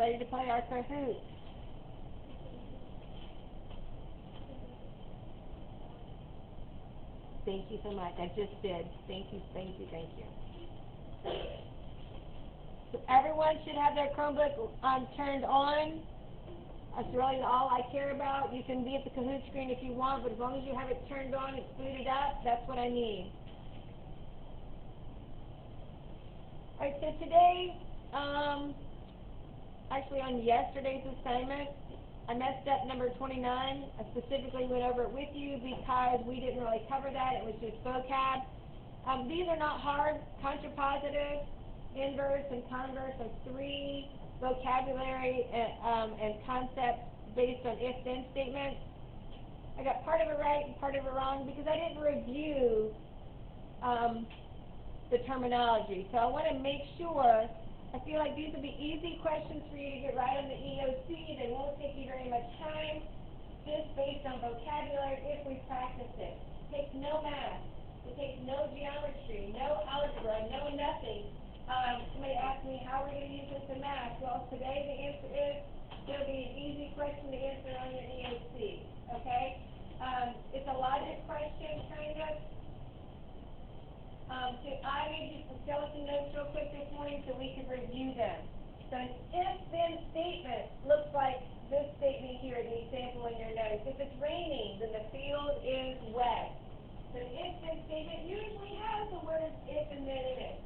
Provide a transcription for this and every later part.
ready to play our Kahoot? Thank you so much. I just did. Thank you, thank you, thank you. So everyone should have their Chromebook turned on. That's really all I care about. You can be at the Kahoot screen if you want, but as long as you have it turned on, it's booted up, that's what I need. All right, so today, actually on yesterday's assignment, I messed up number 29. I specifically went over it with you because we didn't really cover that. It was just vocab. These are not hard. Contrapositive, inverse, and converse are 3 vocabulary and concepts based on if-then statements. I got part of it right and part of it wrong because I didn't review the terminology. So I want to make sure. I feel like these will be easy questions for you to get right on the EOC. They won't take you very much time, just based on vocabulary if we practice it. It takes no math. It takes no geometry, no algebra, no nothing. Somebody asked me, how are we going to use this in math? Well, today the answer is it'll be an easy question to answer on your EOC, okay? It's a logic question, kind of. So I made you some skeleton notes real quick this morning so we could review them. So an if-then statement looks like this statement here, the example in your notes. If it's raining, then the field is wet. So an if-then statement usually has the words if and then in it.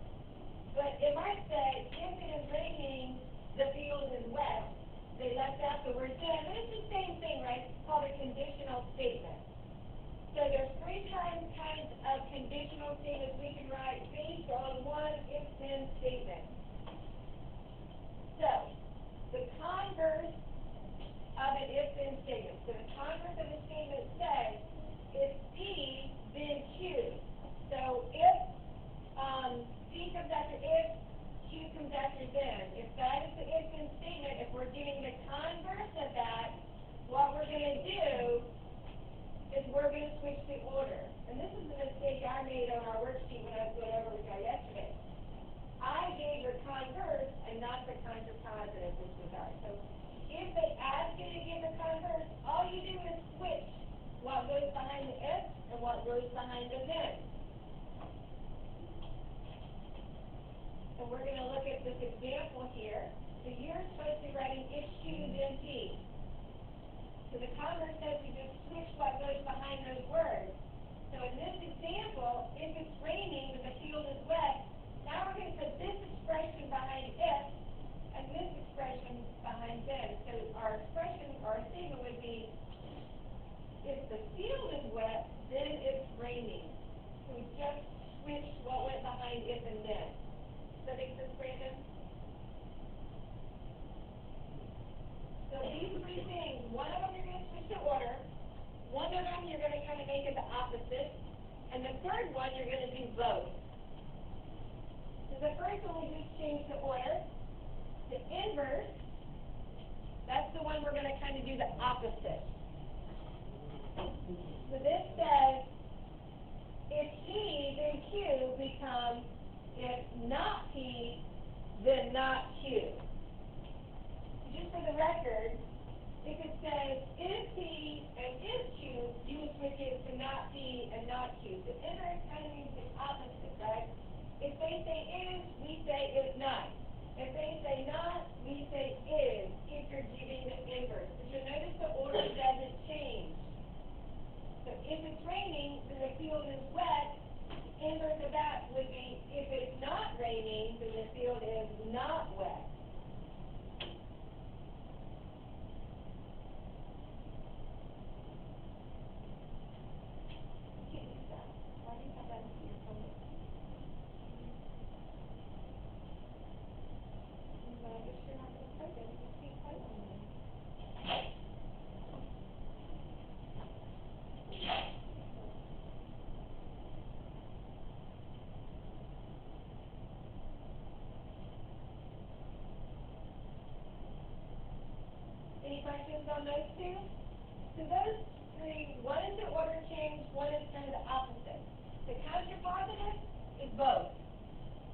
But if I say, if it is raining, the field is wet, they left out the word then, but it's the same thing, right? It's called a conditional statement. So there's 3 kinds of conditional statements we can write based on one if-then statement. So the converse of an if-then statement. So the converse of a statement says, if P, then Q. So if P comes after if, Q comes after then. If that is the if-then statement, if we're getting the converse of that, what we're going to do is we're going to switch the order. And this is a mistake I made on our worksheet when I was going over with y'all yesterday. I gave the converse and not the contrapositive, which was ours. So if they ask you to give the converse, all you do is switch what goes behind the if and what goes behind the then. So we're going to look at this example here. So you're supposed to be writing if Q, then P. So the converse says we just switch what goes behind those words. So in this example, if it's raining and the field is wet, now we're going to put this expression behind if and this expression behind then. So our expression, our statement would be, if the field is wet, then it's raining. So we just switched what went behind if and then. Does that make sense, Brandon? So these 3 things, one of them you're going to switch the order, one of them you're going to kind of make it the opposite, and the third one you're going to do both. So the first one we just changed the order. The inverse, that's the one we're going to kind of do the opposite. So this says, if P, then Q becomes, if not P, then not Q. Just for the record, if it says is P and is Q, you would switch it to not P and not Q. The inverse kind of means the opposite, right? If they say is, we say is not. If they say not, we say is, if you're giving the inverse. But you'll notice the order doesn't change. So if it's raining, then the field is wet. The inverse of that would be if it's not raining, then the field is not wet. Any questions on those 2? So those 3, one is the order change, one is kind of the opposite. The contrapositive is both.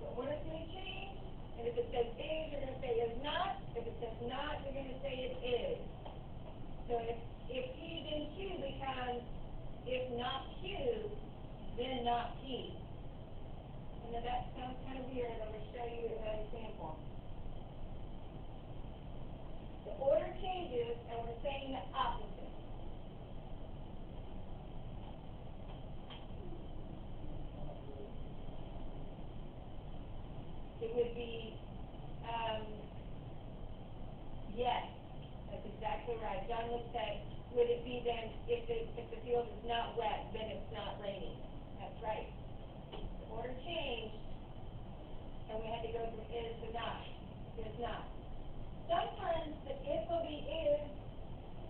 The order's going to change, and if it says is, you're going to say is not. If it says not, So if P then Q becomes, if not Q, then not P. I know that sounds kind of weird. I'm going to show you an example. The order changes, and we're saying the opposite. It would be, yes, that's exactly right. John would say, would it be then, if the field is not wet, then it's not raining. That's right. The order changed, and we had to go from is to not. Is not. Sometimes the if will be is,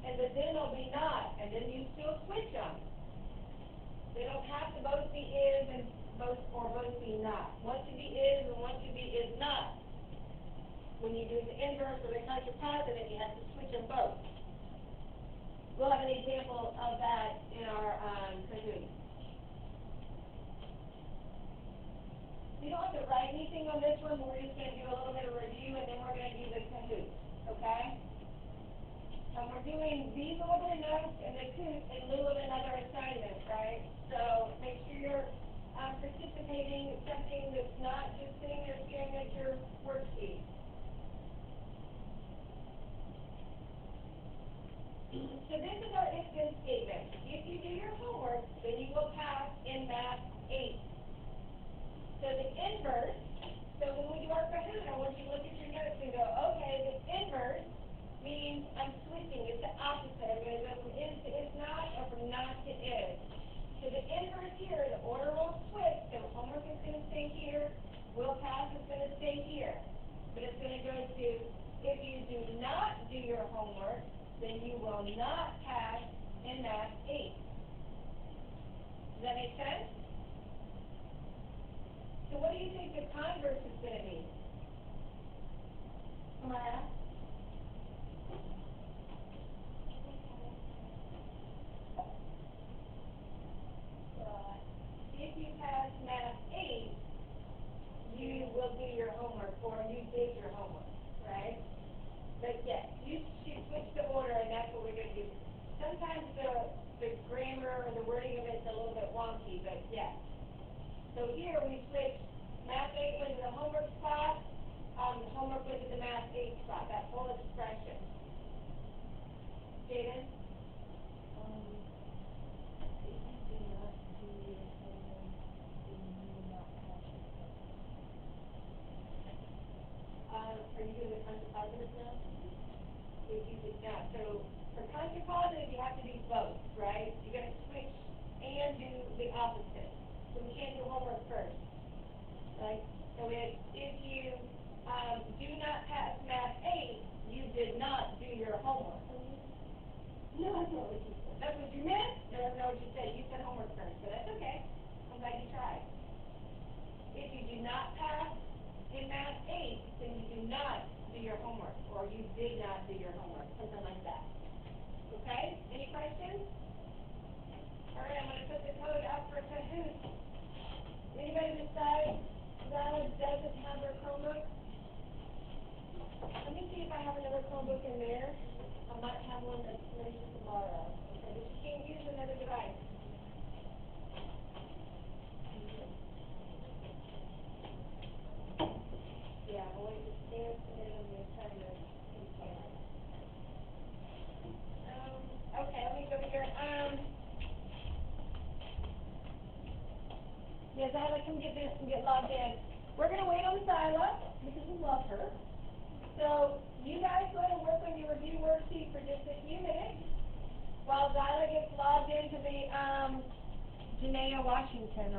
and the then will be not, and then you still switch them. They don't have to both be is and both be not. One should be is and one should be is not. When you do the inverse or the contrapositive, you have to switch them both. We'll have an example of that in our Kahoot. You don't have to write anything on this one. We're just going to do a little bit of review, and then we're going to do the Kahoot. Okay? And we're doing these little bit of notes and the Kahoot in lieu of another assignment, right? So make sure you're participating in something that's not just sitting there staring at your worksheet. So this is our if-then statement. If you do your homework, then you will pass in Math 8. So the inverse, so when we do our Kahoot, I want you to look at your notes and go, okay, the inverse means I'm switching. It's the opposite. I'm going to go from is to is not, or from not to is. So the inverse here, the order will switch. So homework is going to stay here. Will pass is going to stay here. But it's going to go to, if you do not do your homework, then you will not pass in Math 8. Does that make sense? So what do you think the converse is going to be? Amara? If you pass Math 8, you will do your homework, or you did your homework, right? But yes, you should switch the order, and that's what we're going to do. Sometimes the grammar or the wording of it is a little bit wonky, but yes. So here we switch Math 8 went to the homework spot, homework went to the Math 8 spot, that whole expression. Jaden? Are you doing the contrapositive now? If you did not. So for contrapositive, you have to do both, right? You got to switch and do the opposite. So we can't do homework first, right? So if you do not pass Math 8, you did not do your homework. No, that's not what you said. That's what you meant? No, that's not what you said. You said homework first, but that's okay. I'm glad you tried. If you do not pass in Math 8, then you do not do your homework, or you did not do your homework, something like that. Okay? Any questions? All right, I'm going to put the code up for Kahoot. Anybody besides Zara doesn't have her Chromebook? Let me see if I have another Chromebook in there. I might have one that's ready for tomorrow. Okay, but you can't use another device. Yeah, I'm waiting to scan submit on the assignment. Okay, let me go here. Yes, I had to come get this and get logged in. We're going to wait on Zyla because we love her. So you guys go ahead and work on your review worksheet for just a few minutes while Zyla gets logged into the Janaea Washington.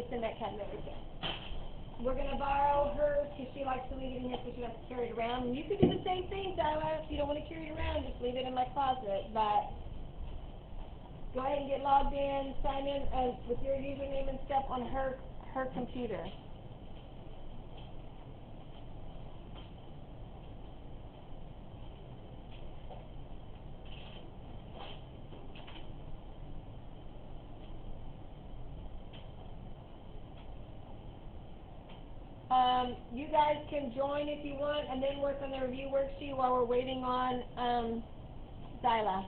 It's in that cabinet right there. We're going to borrow hers because she likes to leave it in here so she doesn't have to carry it around. And you can do the same thing, Zyla. If you don't want to carry it around, just leave it in my closet. But go ahead and get logged in, sign in with your username and stuff on her computer. You guys can join if you want and then work on the review worksheet while we're waiting on Zyla.